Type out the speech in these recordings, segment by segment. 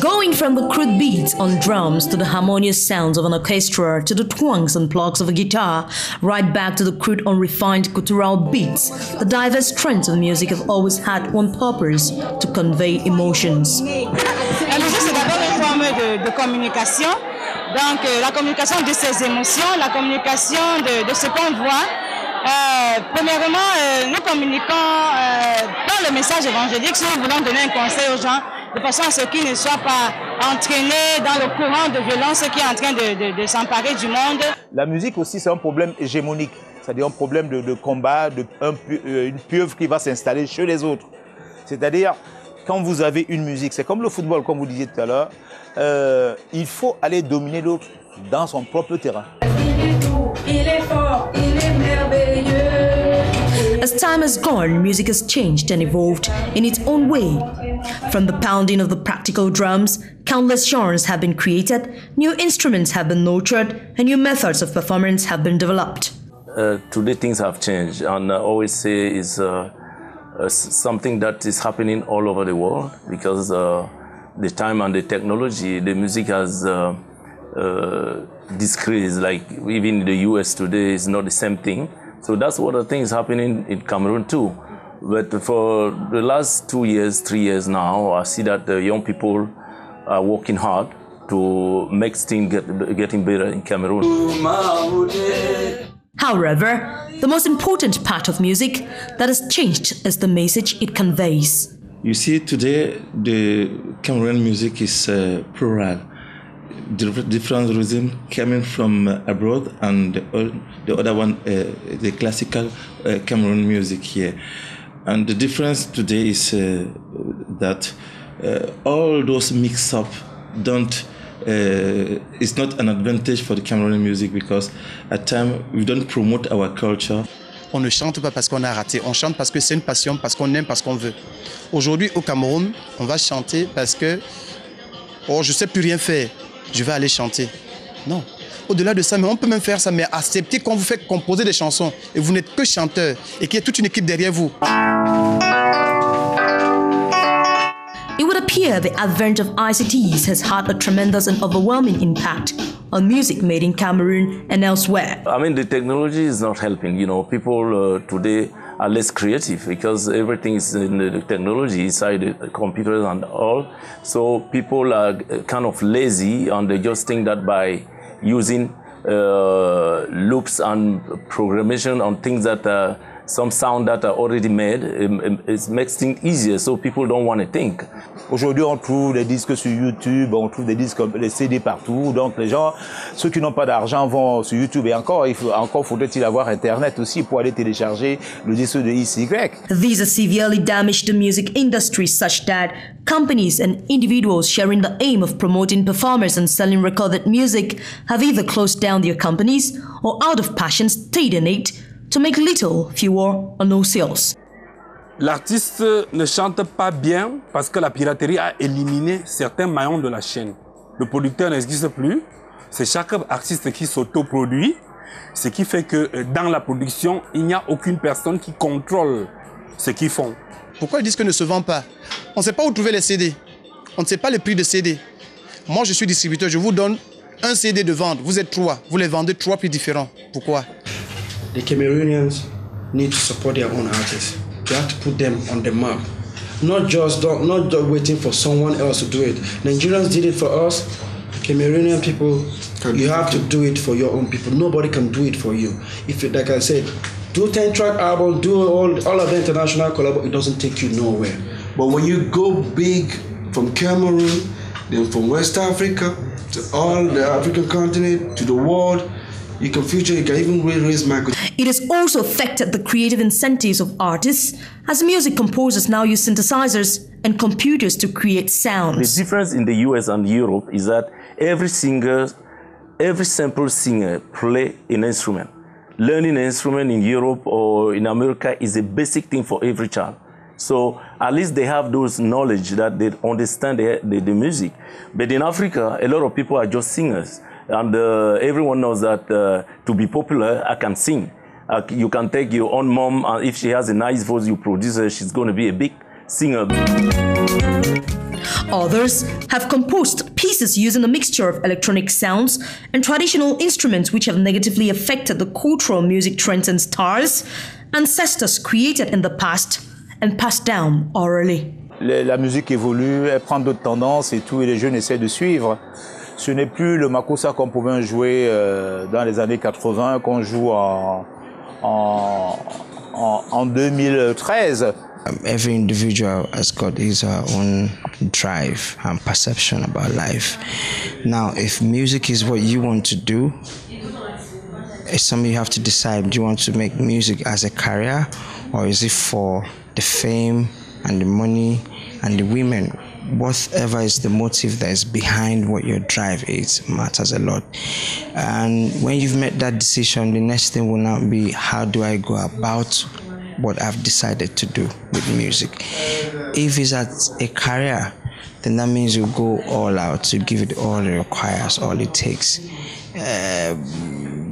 Going from the crude beats on drums to the harmonious sounds of an orchestra to the twangs and plucks of a guitar, right back to the crude unrefined cultural beats, the diverse trends of music have always had one purpose: to convey emotions. La musique, c'est d'abord une forme de communication. Donc, la communication de ses émotions, la communication de ce qu'on voit. Premièrement, nous communiquons par le message évangélique si nous voulons donner un conseil aux gens, de façon à ce qu'ils ne soient pas entraînés dans le courant de violence qui est en train de s'emparer du monde. La musique aussi, c'est un problème hégémonique, c'est-à-dire un problème de combat, une pieuvre qui va s'installer chez les autres. C'est-à-dire, quand vous avez une musique, c'est comme le football, comme vous disiez tout à l'heure, il faut aller dominer l'autre dans son propre terrain. Il est fort, il est merveilleux. As time has gone, music has changed and evolved in its own way. From the pounding of the practical drums, countless genres have been created, new instruments have been nurtured, and new methods of performance have been developed. Today things have changed, and I always say it's something that is happening all over the world, because the time and the technology, the music has decreased. Like even in the US today, it's not the same thing. So that's what I think is happening in Cameroon too. But for the last 2 years, 3 years now, I see that the young people are working hard to make things getting better in Cameroon. However, the most important part of music that has changed is the message it conveys. You see, today the Cameroon music is plural. Different rhythm coming from abroad, and the other one, the classical Cameroon music here. And the difference today is that all those mix-up it's not an advantage for the Cameroon music, because at times we don't promote our culture. On ne chante pas parce qu'on a raté, on chante parce que c'est une passion, parce qu'on aime, parce qu'on veut. Aujourd'hui au Cameroun, on va chanter parce que je ne sais plus rien faire, je vais aller chanter. Non. Au-delà de ça, mais on peut même faire ça, mais accepter qu'on vous fait composer des chansons et vous n'êtes que chanteur et qu'il y a toute une équipe derrière vous. It would appear the advent of ICTS has had a tremendous and overwhelming impact on music made in Cameroon and elsewhere. I mean, the technology is not helping. You know, people today are less creative because everything is in the technology inside the computers and all. So people are kind of lazy, and they just think that by using loops and programmation on things that some sound that are already made, it makes things easier, so people don't want to think. Aujourd'hui, on trouve des disques sur YouTube, on trouve des disques comme les CD partout. Donc les gens, ceux qui n'ont pas d'argent vont sur YouTube, et encore faudrait-il avoir Internet aussi pour aller télécharger le disque de ICTS. These have severely damaged the music industry, such that companies and individuals sharing the aim of promoting performers and selling recorded music have either closed down their companies or, out of passion, stayed in it to make little, fewer or no sales. L'artiste ne chante pas bien parce que la piraterie a éliminé certains maillons de la chaîne. Le producteur n'existe plus, c'est chaque artiste qui s'autoproduit, ce qui fait que dans la production, il n'y a aucune personne qui contrôle ce qu'ils font. Pourquoi le disque ne se vend pas? On ne sait pas où trouver les CD, on ne sait pas le prix de CD. Moi je suis distributeur, je vous donne un CD de vente, vous êtes 3, vous les vendez 3 prix différents. Pourquoi? The Cameroonians need to support their own artists. You have to put them on the map. Not just waiting for someone else to do it. Nigerians did it for us. Cameroonian people, you have to do it for your own people. Nobody can do it for you. If, like I said, do 10-track album, do all of the international collab, it doesn't take you nowhere. But when you go big from Cameroon, then from West Africa to all the African continent to the world, you can even raise market. It has also affected the creative incentives of artists, as music composers now use synthesizers and computers to create sounds. The difference in the US and Europe is that every sample singer play an instrument. Learning an instrument in Europe or in America is a basic thing for every child. So at least they have those knowledge that they understand the music. But in Africa, a lot of people are just singers. And everyone knows that to be popular, I can sing. You can take your own mom, and if she has a nice voice, you produce her, she's going to be a big singer. Others have composed pieces using a mixture of electronic sounds and traditional instruments which have negatively affected the cultural music trends and styles ancestors created in the past and passed down orally. La musique évolue, elle prend d'autres tendances et tout, et les jeunes essaient de suivre. Ce n'est plus le makossa qu'on pouvait jouer dans les années 80, qu'on joue en 2013. Every individual has got his own drive and perception about life. Now, if music is what you want to do, it's something you have to decide. Do you want to make music as a career, or is it for the fame and the money and the women? Whatever is the motive that is behind what your drive is matters a lot. And when you've made that decision, the next thing will not be, how do I go about what I've decided to do with music? If it's as a career, then that means you go all out to give it all it requires, all it takes.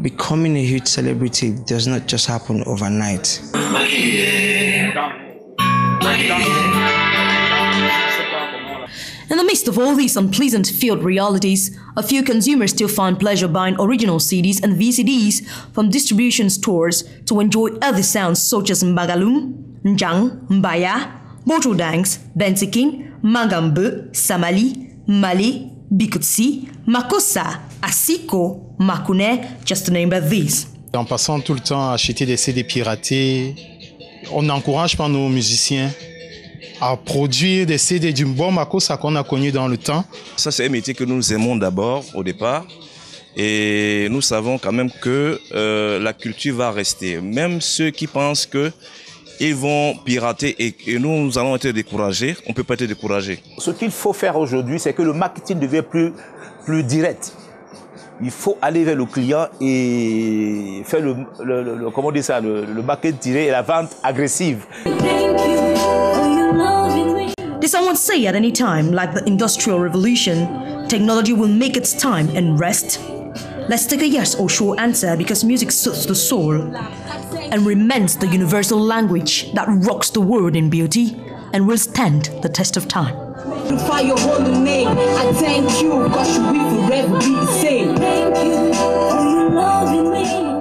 Becoming a huge celebrity does not just happen overnight. In the midst of all these unpleasant field realities, a few consumers still find pleasure buying original CDs and VCDs from distribution stores to enjoy other sounds such as Mbagalum, Njang, Mbaya, Botodangs, Bensikin, Magambe, Samali, Mali, Bikutsi, Makossa, Asiko, Makune, just to name but these. En passant tout le temps à acheter des CD piratés, on n'encourage pas nos musiciens à produire des CD du bon makossa qu'on a connu dans le temps. Ça, c'est un métier que nous aimons d'abord, au départ. Et nous savons quand même que la culture va rester. Même ceux qui pensent qu'ils vont pirater et nous allons être découragés, on ne peut pas être découragés. Ce qu'il faut faire aujourd'hui, c'est que le marketing devient plus direct. Il faut aller vers le client et faire comment dire ça, le marketing et la vente agressive. Did someone say at any time, like the Industrial Revolution, technology will make its time and rest? Let's take a yes or short answer, because music soothes the soul and remains the universal language that rocks the world in beauty and will stand the test of time. Glorify your holy name. I thank you, God, should we forever be the same. Thank you for your loving me.